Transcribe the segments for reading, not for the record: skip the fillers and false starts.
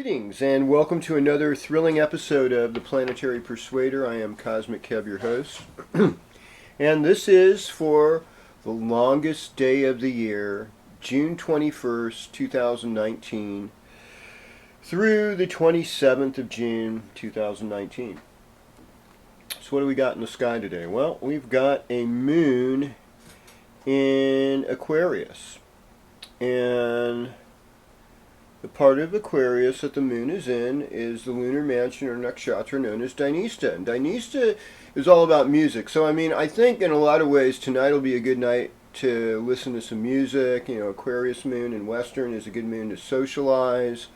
Greetings and welcome to another thrilling episode of the Planetary Persuader. I am KozMcKev, your host. And this is for the longest day of the year, June 21st, 2019, through the 27th of June, 2019. So what do we got in the sky today? Well, we've got a moon in Aquarius. And the part of Aquarius that the moon is in is the lunar mansion or nakshatra known as Dhanista. And Dhanista is all about music. So, I think in a lot of ways tonight will be a good night to listen to some music. You know, Aquarius moon in Western is a good moon to socialize.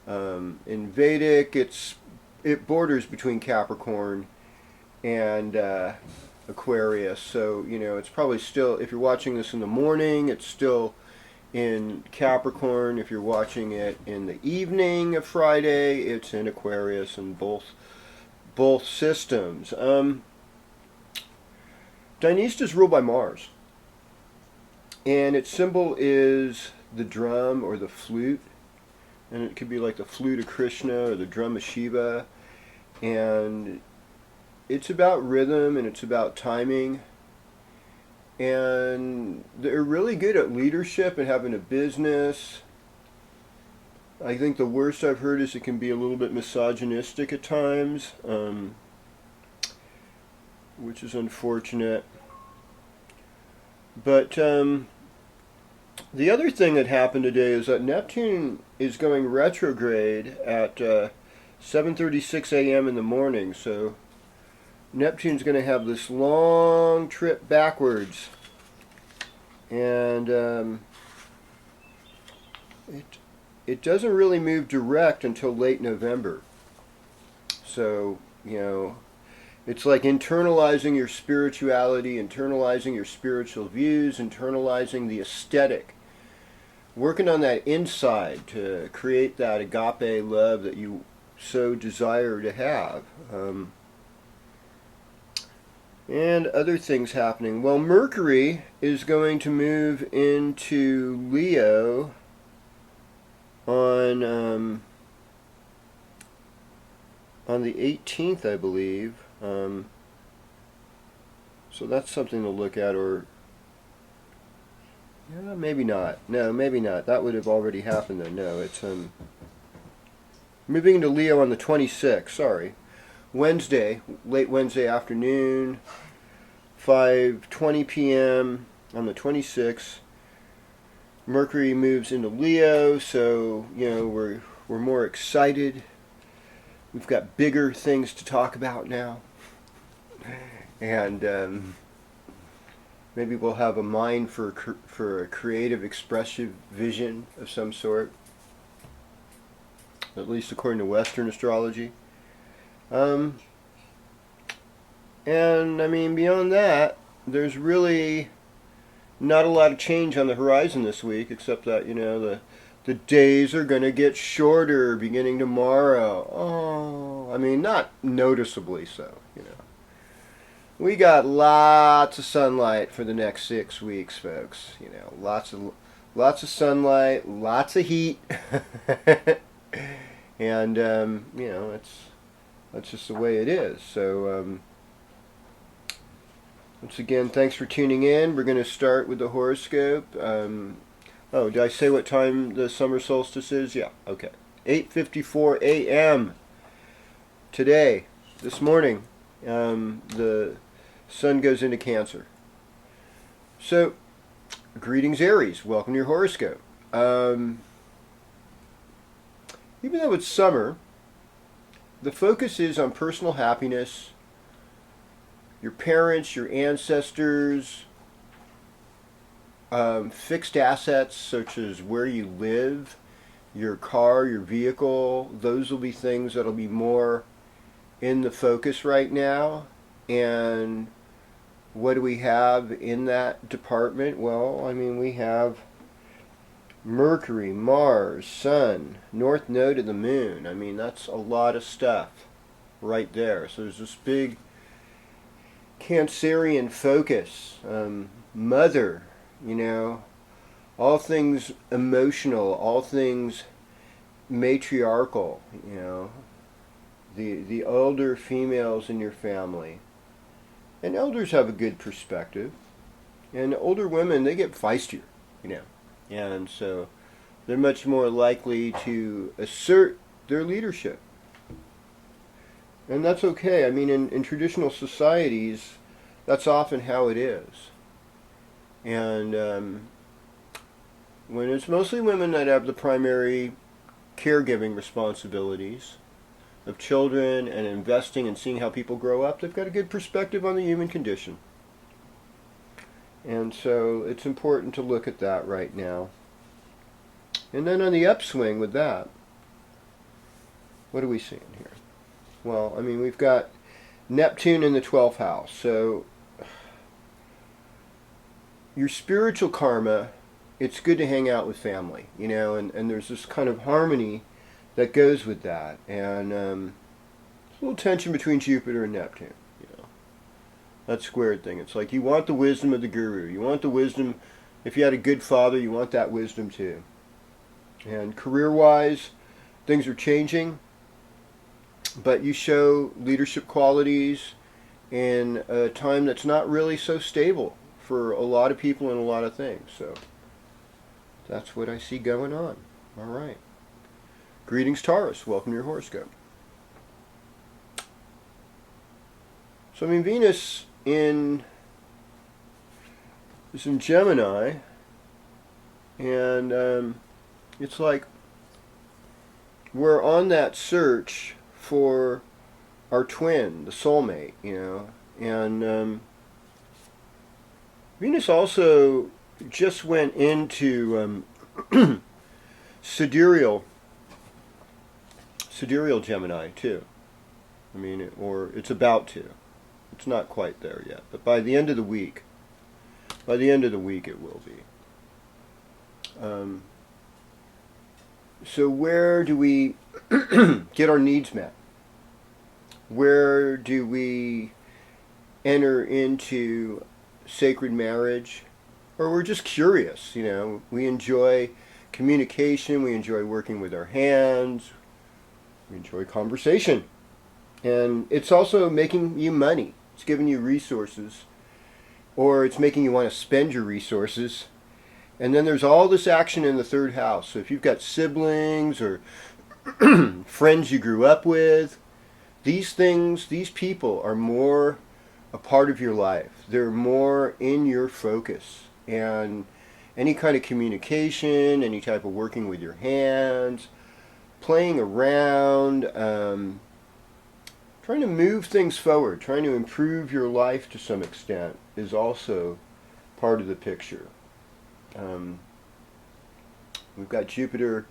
In Vedic, it borders between Capricorn and Aquarius. So, you know, it's probably still, if you're watching this in the morning, it's still in Capricorn. If you're watching it in the evening of Friday, it's in Aquarius, and both systems. Dhanista is ruled by Mars, and its symbol is the drum or the flute, and it could be like the flute of Krishna or the drum of Shiva, and it's about rhythm and it's about timing. And they're really good at leadership and having a business. I think the worst I've heard is it can be a little bit misogynistic at times, which is unfortunate. But the other thing that happened today is that Neptune is going retrograde at 7:36 a.m. in the morning, so Neptune's going to have this long trip backwards, and it doesn't really move direct until late November. So, you know, it's like internalizing your spirituality, internalizing your spiritual views, internalizing the aesthetic, working on that inside to create that agape love that you so desire to have. And other things happening. Well, Mercury is going to move into Leo on the 18th, I believe. So that's something to look at, or maybe not. No, maybe not. That would have already happened though. No, it's moving into Leo on the 26th. Sorry. Wednesday, late Wednesday afternoon, 5:20 p.m. on the 26th. Mercury moves into Leo, so you know we're more excited. We've got bigger things to talk about now, and maybe we'll have a mind for a creative, expressive vision of some sort. At least according to Western astrology. And beyond that, there's really not a lot of change on the horizon this week, except that, you know, the days are going to get shorter beginning tomorrow. Oh, not noticeably so, you know. We got lots of sunlight for the next 6 weeks, folks. You know, lots of sunlight, lots of heat. And, you know, that's just the way it is. So, once again, thanks for tuning in. We're going to start with the horoscope. Oh, did I say what time the summer solstice is? Yeah, okay. 8:54 a.m. today, this morning, the sun goes into Cancer. So, greetings, Aries. Welcome to your horoscope. Even though it's summer, the focus is on personal happiness, your parents, your ancestors, fixed assets such as where you live, your car, your vehicle. Those will be things that'll be more in the focus right now. And what do we have in that department? Well, we have Mercury, Mars, Sun, North Node of the Moon. That's a lot of stuff right there. So there's this big Cancerian focus. Mother, you know, all things emotional, all things matriarchal, you know, the older females in your family. And elders have a good perspective. And older women, they get feistier, you know. And so they're much more likely to assert their leadership. And that's okay. I mean, in traditional societies, that's often how it is. And when it's mostly women that have the primary caregiving responsibilities of children and investing and seeing how people grow up, they've got a good perspective on the human condition. And so it's important to look at that right now. And then on the upswing with that, what are we seeing here? Well, I mean, we've got Neptune in the 12th house. So your spiritual karma, it's good to hang out with family, you know, and there's this kind of harmony that goes with that. And there's a little tension between Jupiter and Neptune, you know. That squared thing. It's like you want the wisdom of the guru. You want the wisdom, if you had a good father, you want that wisdom too. And career-wise, things are changing, but you show leadership qualities in a time that's not really so stable for a lot of people and a lot of things. So that's what I see going on. All right. Greetings, Taurus. Welcome to your horoscope. So I mean, Venus is in Gemini, and it's like we're on that search for our twin, the soulmate, you know. And Venus also just went into sidereal Gemini too. I mean, or it's about to. It's not quite there yet, but by the end of the week, it will be. So where do we get our needs met? Where do we enter into sacred marriage? Or we're just curious, you know. We enjoy communication, we enjoy working with our hands, we enjoy conversation. And it's also making you money. It's giving you resources. Or it's making you want to spend your resources. And then there's all this action in the third house. So if you've got siblings or friends you grew up with, these things, these people are more a part of your life. They're more in your focus. And any kind of communication, any type of working with your hands, playing around, trying to move things forward, trying to improve your life to some extent is also part of the picture. We've got Jupiter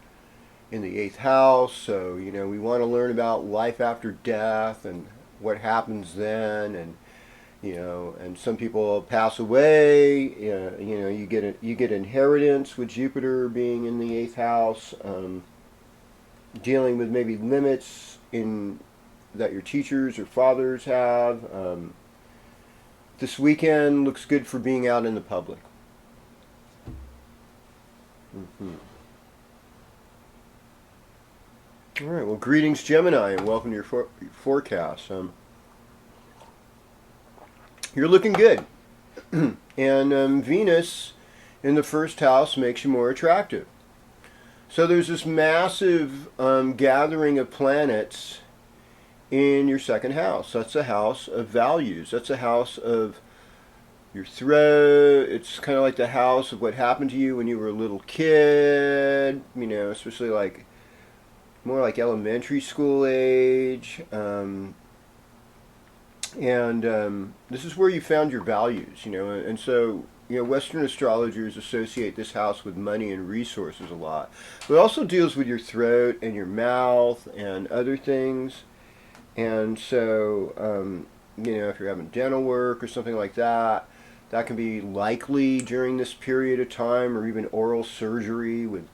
in the 8th house, so you know we want to learn about life after death and what happens then, and you know, and some people pass away. You know, you get inheritance with Jupiter being in the 8th house, dealing with maybe limits in that your teachers or fathers have. This weekend looks good for being out in the public. All right, well, greetings, Gemini, and welcome to your forecast. You're looking good. And Venus in the 1st house makes you more attractive. So there's this massive gathering of planets in your 2nd house. That's a house of values. That's a house of your throat. It's kind of like the house of what happened to you when you were a little kid, you know, especially like more like elementary school age. This is where you found your values, you know, and so, you know, Western astrologers associate this house with money and resources a lot. But it also deals with your throat and your mouth and other things. And so, you know, if you're having dental work or something like that, that can be likely during this period of time, or even oral surgery with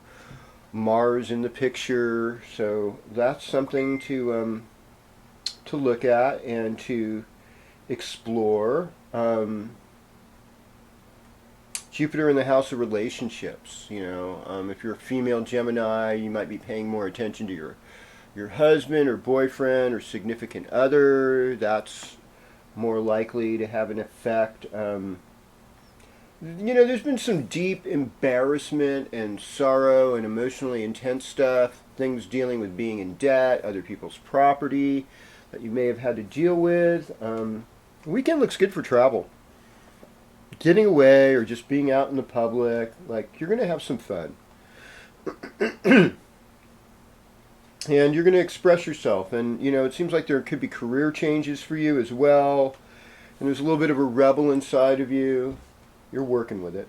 Mars in the picture. So that's something to look at and to explore. Jupiter in the house of relationships. If you're a female Gemini, you might be paying more attention to your husband or boyfriend or significant other. That's more likely to have an effect. There's been some deep embarrassment and sorrow and emotionally intense stuff, things dealing with being in debt, other people's property that you may have had to deal with. The weekend looks good for travel. Getting away or just being out in the public, you're going to have some fun. And you're going to express yourself. And, it seems like there could be career changes for you as well. And there's a little bit of a rebel inside of you. You're working with it.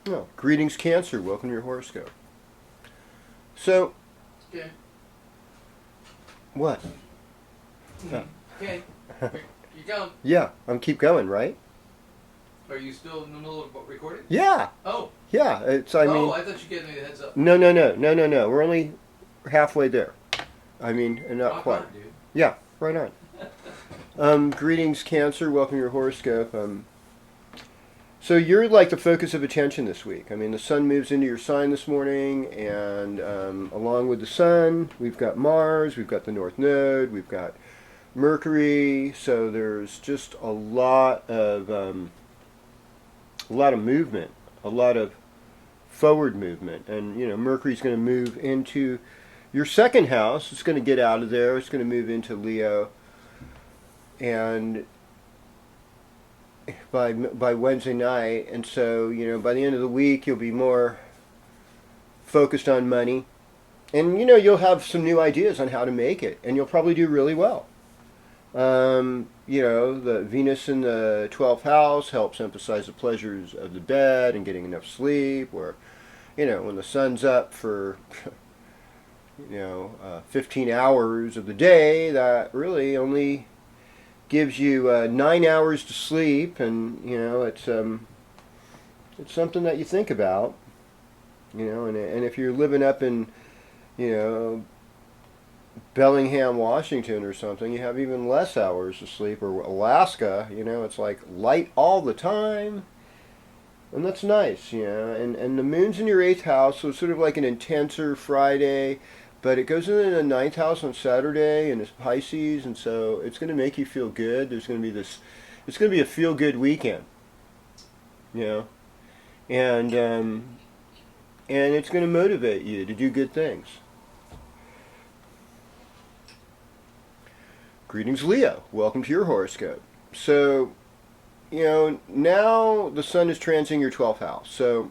Oh, greetings, Cancer. Welcome to your horoscope. So, Okay. what? Okay. You go. Yeah, I'm keep going, right? Are you still in the middle of recording? Yeah. Oh. Yeah, I mean. I thought you gave me the heads up. No. We're only halfway there. And not quite. On, dude. Yeah, right on. Greetings, Cancer. Welcome to your horoscope. So you're like the focus of attention this week. The sun moves into your sign this morning, and along with the sun, we've got Mars, we've got the North Node, we've got Mercury. So there's just a lot of movement, a lot of forward movement, and Mercury's going to move into your second house. It's going to get out of there. It's going to move into Leo, and by Wednesday night, and so by the end of the week you'll be more focused on money, and you'll have some new ideas on how to make it, and you'll probably do really well. The Venus in the 12th house helps emphasize the pleasures of the bed and getting enough sleep, where when the sun's up for 15 hours of the day, that really only gives you 9 hours to sleep, and it's something that you think about, and if you're living up in Bellingham, Washington or something, you have even less hours to sleep, or Alaska, it's like light all the time, and that's nice, and the moon's in your 8th house, so it's sort of like an intenser Friday. But it goes into the 9th house on Saturday, and it's Pisces, and so it's going to make you feel good. There's going to be it's going to be a feel-good weekend, and it's going to motivate you to do good things. Greetings, Leo. Welcome to your horoscope. So, now the sun is transiting your 12th house, so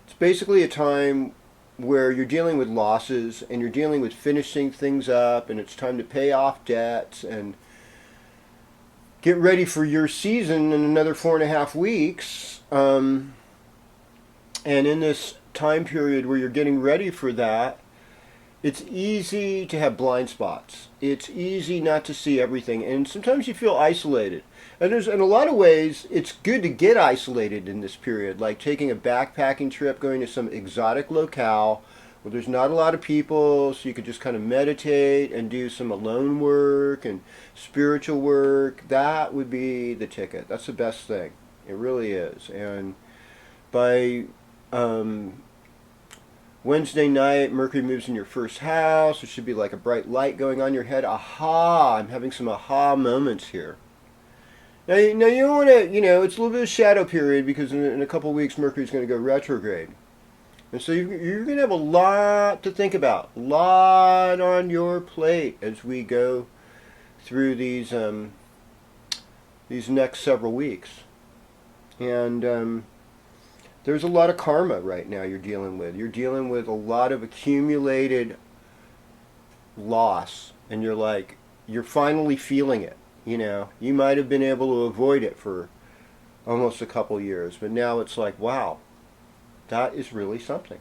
it's basically a time where you're dealing with losses and you're dealing with finishing things up, and it's time to pay off debts and get ready for your season in another 4.5 weeks. And in this time period where you're getting ready for that, it's easy to have blind spots. It's easy not to see everything, and sometimes you feel isolated. And in a lot of ways, it's good to get isolated in this period, like taking a backpacking trip, going to some exotic locale where there's not a lot of people, so you could just kind of meditate and do some alone work and spiritual work. That would be the ticket. That's the best thing. It really is. And by Wednesday night, Mercury moves in your 1st house. There should be like a bright light going on your head. Aha! I'm having some aha moments here. Now you don't want to, it's a little bit of shadow period, because in a couple of weeks Mercury's going to go retrograde. And so you're going to have a lot to think about, a lot on your plate as we go through these next several weeks. And there's a lot of karma right now you're dealing with. You're dealing with a lot of accumulated loss, and you're finally feeling it. You might have been able to avoid it for almost a couple years, but now it's like, wow, that is really something.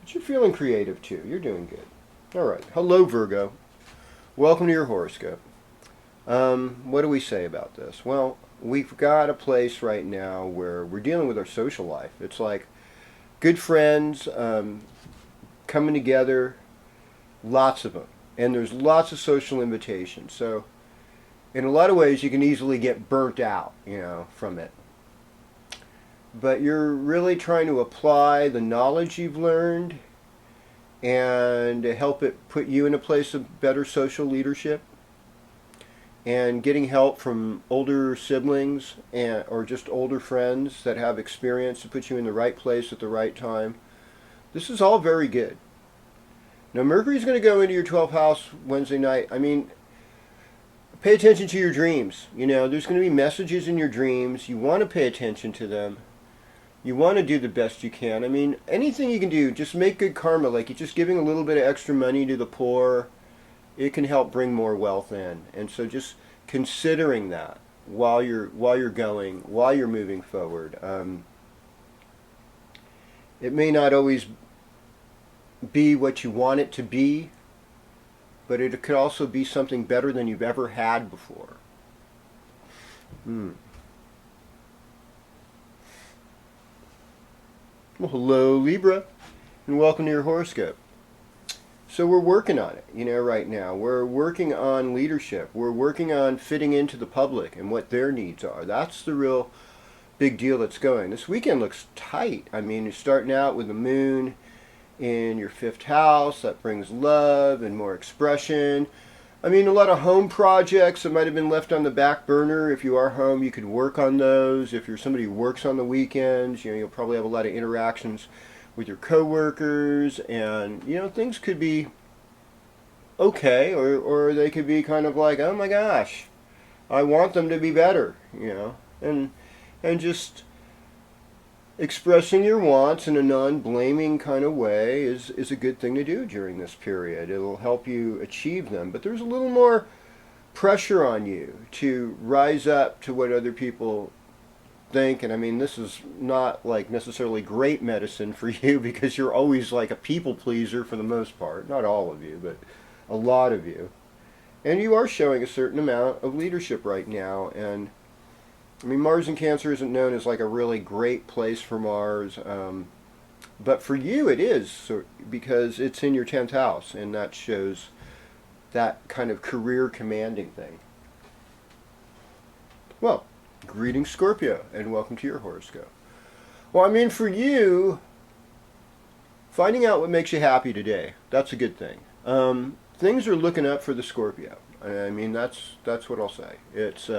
But you're feeling creative too. You're doing good. All right. Hello, Virgo. Welcome to your horoscope. What do we say about this? Well, we've got a place right now where we're dealing with our social life. It's like good friends coming together, lots of them. And there's lots of social invitations. So, in a lot of ways you can easily get burnt out, from it. But you're really trying to apply the knowledge you've learned and help it put you in a place of better social leadership, and getting help from older siblings or just older friends that have experience to put you in the right place at the right time. This is all very good. Now Mercury's going to go into your 12th house Wednesday night. I mean, pay attention to your dreams. There's going to be messages in your dreams. You want to pay attention to them. You want to do the best you can. I mean, anything you can do, just make good karma. Like you're just giving a little bit of extra money to the poor, it can help bring more wealth in. And so just considering that while you're moving forward. It may not always be what you want it to be, but it could also be something better than you've ever had before. Well, hello Libra, and welcome to your horoscope. So we're working on it, right now. We're working on leadership. We're working on fitting into the public and what their needs are. That's the real big deal that's going. This weekend looks tight. I mean, you're starting out with the moon in your 5th house. That brings love and more expression. I mean, a lot of home projects that might have been left on the back burner. If you are home, you could work on those. If you're somebody who works on the weekends, you'll probably have a lot of interactions with your coworkers, and things could be okay, or they could be kind of like, oh my gosh, I want them to be better, and just expressing your wants in a non-blaming kind of way is a good thing to do during this period. It'll help you achieve them. But there's a little more pressure on you to rise up to what other people think. And I mean, this is not like necessarily great medicine for you, because you're always like a people pleaser for the most part. Not all of you, but a lot of you. And you are showing a certain amount of leadership right now. And I mean, Mars in Cancer isn't known as like a really great place for Mars, but for you it is, because it's in your 10th house, and that shows that kind of career commanding thing. Well, greetings Scorpio, and welcome to your horoscope. Well, I mean, for you, finding out what makes you happy today, that's a good thing. Things are looking up for the Scorpio. I mean, that's what I'll say. It's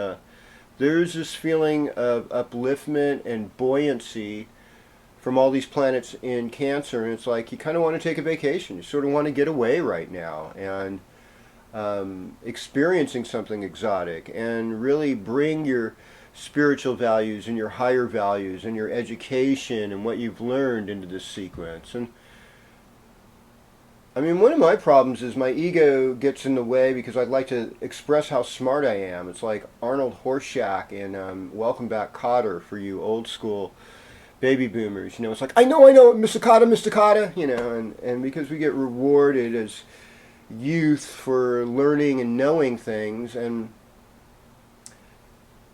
there's this feeling of upliftment and buoyancy from all these planets in Cancer, and it's like you kind of want to take a vacation. You sort of want to get away right now and experiencing something exotic, and really bring your spiritual values and your higher values and your education and what you've learned into this sequence. And I mean, one of my problems is my ego gets in the way, because I'd like to express how smart I am. It's like Arnold Horshack in Welcome Back, Kotter, for you old school baby boomers. It's like, I know, Mr. Kotter, and because we get rewarded as youth for learning and knowing things, and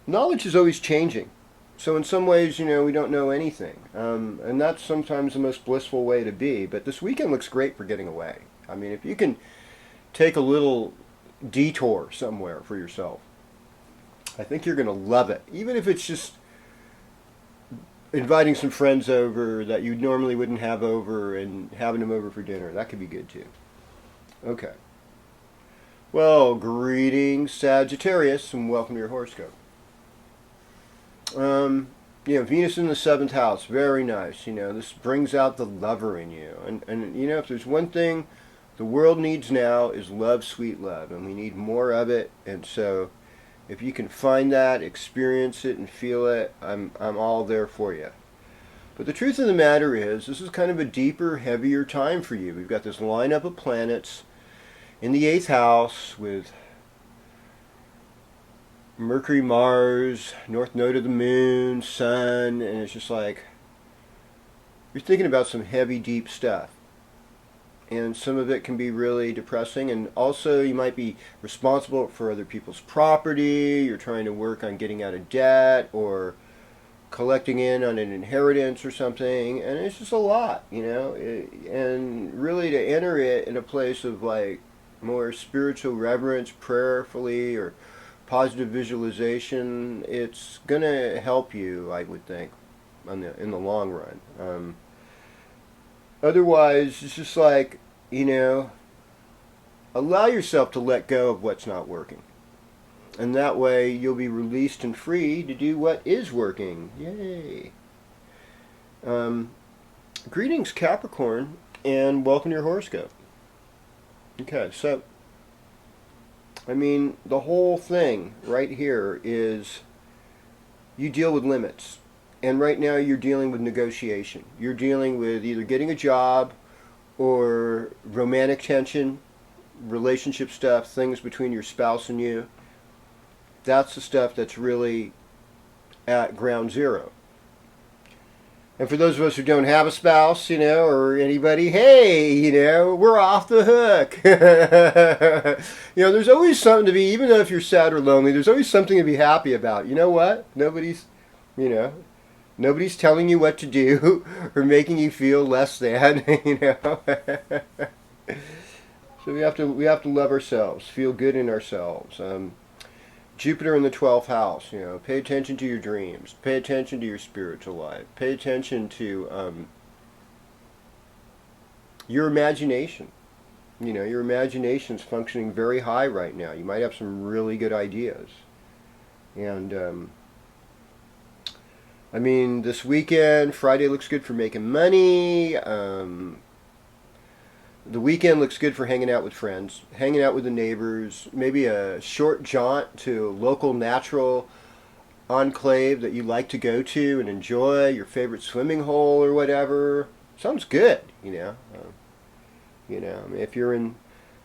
knowledge is always changing. So in some ways, we don't know anything. And that's sometimes the most blissful way to be. But this weekend looks great for getting away. I mean, if you can take a little detour somewhere for yourself, I think you're going to love it. Even if it's just inviting some friends over that you normally wouldn't have over and having them over for dinner. That could be good too. Okay. Well, greetings Sagittarius, and welcome to your horoscope. Venus in the 7th house, very nice. This brings out the lover in you. And if there's one thing the world needs now, is love, sweet love. And we need more of it. And so if you can find that, experience it, and feel it, I'm all there for you. But the truth of the matter is, this is kind of a deeper, heavier time for you. We've got this lineup of planets in the 8th house with Mercury, Mars, North Node of the Moon, Sun, and it's just like, you're thinking about some heavy, deep stuff. And some of it can be really depressing, and also you might be responsible for other people's property, you're trying to work on getting out of debt, or collecting in on an inheritance or something, and it's just a lot, and really to enter it in a place of like more spiritual reverence, prayerfully, or positive visualization, it's going to help you, I would think, in the long run. Otherwise, it's just like, allow yourself to let go of what's not working. And that way you'll be released and free to do what is working. Yay! Greetings, Capricorn, and welcome to your horoscope. Okay, so, the whole thing right here is you deal with limits. And right now you're dealing with negotiation. You're dealing with either getting a job or romantic tension, relationship stuff, things between your spouse and you. That's the stuff that's really at ground zero. And for those of us who don't have a spouse, or anybody, hey, we're off the hook. There's always something to be, even though if you're sad or lonely, there's always something to be happy about. You know what? Nobody's telling you what to do or making you feel less than, So we have to love ourselves, feel good in ourselves. Jupiter in the 12th house, pay attention to your dreams, pay attention to your spiritual life, pay attention to your imagination. Your imagination's functioning very high right now. You might have some really good ideas. And this weekend, Friday looks good for making money. The weekend looks good for hanging out with friends, hanging out with the neighbors, maybe a short jaunt to a local natural enclave that you like to go to and enjoy, your favorite swimming hole or whatever. Sounds good, if you're in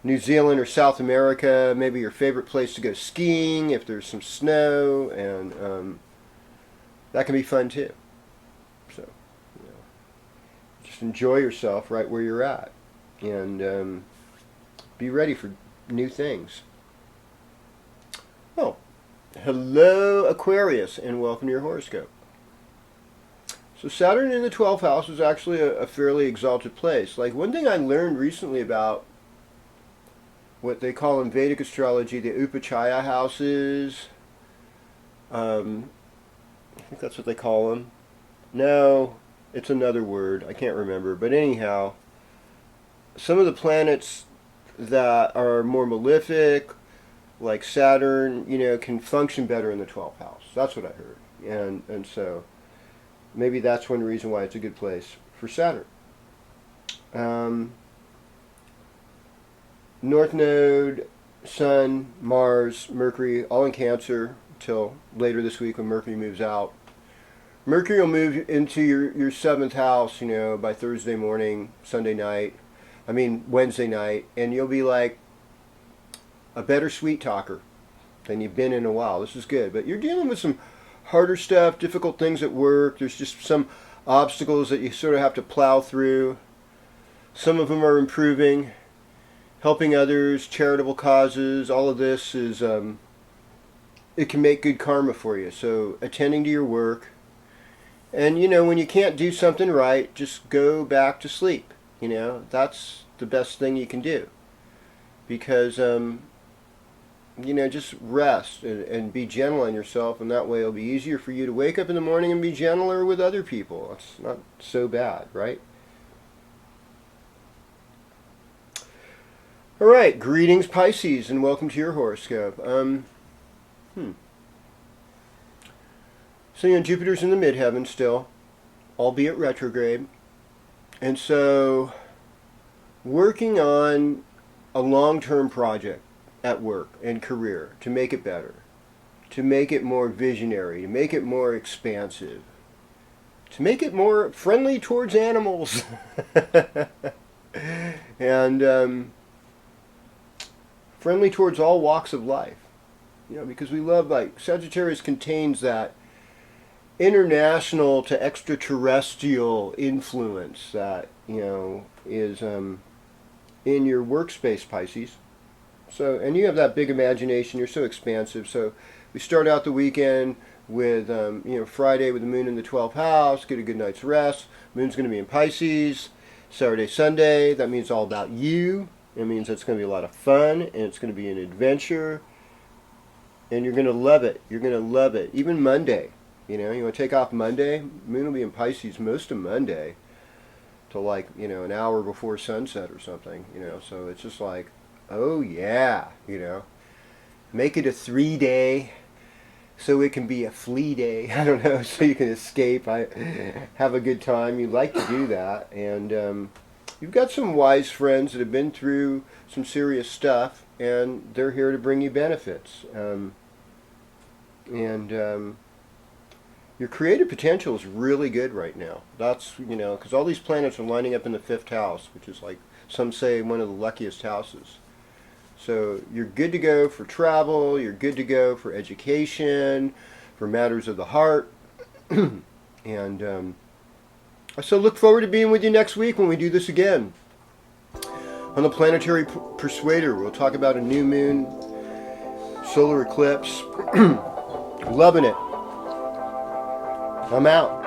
New Zealand or South America, maybe your favorite place to go skiing if there's some snow, and that can be fun too. So, just enjoy yourself right where you're at. And be ready for new things. Oh, hello Aquarius, and welcome to your horoscope. So Saturn in the 12th house is actually a fairly exalted place. Like, one thing I learned recently about what they call in Vedic astrology the Upachaya houses. I think that's what they call them. No, it's another word. I can't remember. But anyhow, some of the planets that are more malefic, like Saturn, can function better in the 12th house. That's what I heard. And so maybe that's one reason why it's a good place for Saturn. North Node, Sun, Mars, Mercury, all in Cancer till later this week when Mercury moves out. Mercury will move into your 7th house, by Thursday morning, Wednesday night, and you'll be like a better sweet talker than you've been in a while. This is good. But you're dealing with some harder stuff, difficult things at work. There's just some obstacles that you sort of have to plow through. Some of them are improving, helping others, charitable causes. All of this is, it can make good karma for you. So attending to your work. And, when you can't do something right, just go back to sleep. That's the best thing you can do. Because, just rest and be gentle on yourself, and that way it'll be easier for you to wake up in the morning and be gentler with other people. It's not so bad, right? All right, greetings Pisces, and welcome to your horoscope. So, Jupiter's in the midheaven still, albeit retrograde. And so, working on a long-term project at work and career to make it better, to make it more visionary, to make it more expansive, to make it more friendly towards animals. And friendly towards all walks of life. Because we love, Sagittarius contains that international to extraterrestrial influence that, is in your workspace, Pisces. So, and you have that big imagination, you're so expansive. So we start out the weekend with, Friday with the moon in the 12th house, get a good night's rest. Moon's going to be in Pisces. Saturday, Sunday, that means all about you. It means it's going to be a lot of fun, and it's going to be an adventure. and you're going to love it. You're going to love it. Even Monday. You know, you want to take off Monday? Moon will be in Pisces most of Monday till like, you know, an hour before sunset or something, you know. So it's just like, oh yeah, you know. Make it a 3-day so it can be a flea day. I don't know, so you can escape. Have a good time. You like to do that. And you've got some wise friends that have been through some serious stuff, and they're here to bring you benefits. Your creative potential is really good right now. That's, you know, because all these planets are lining up in the 5th house, which is like, some say, one of the luckiest houses. So you're good to go for travel, you're good to go for education, for matters of the heart. And so look forward to being with you next week when we do this again. On the Planetary Persuader, we'll talk about a new moon, solar eclipse. Loving it. I'm out.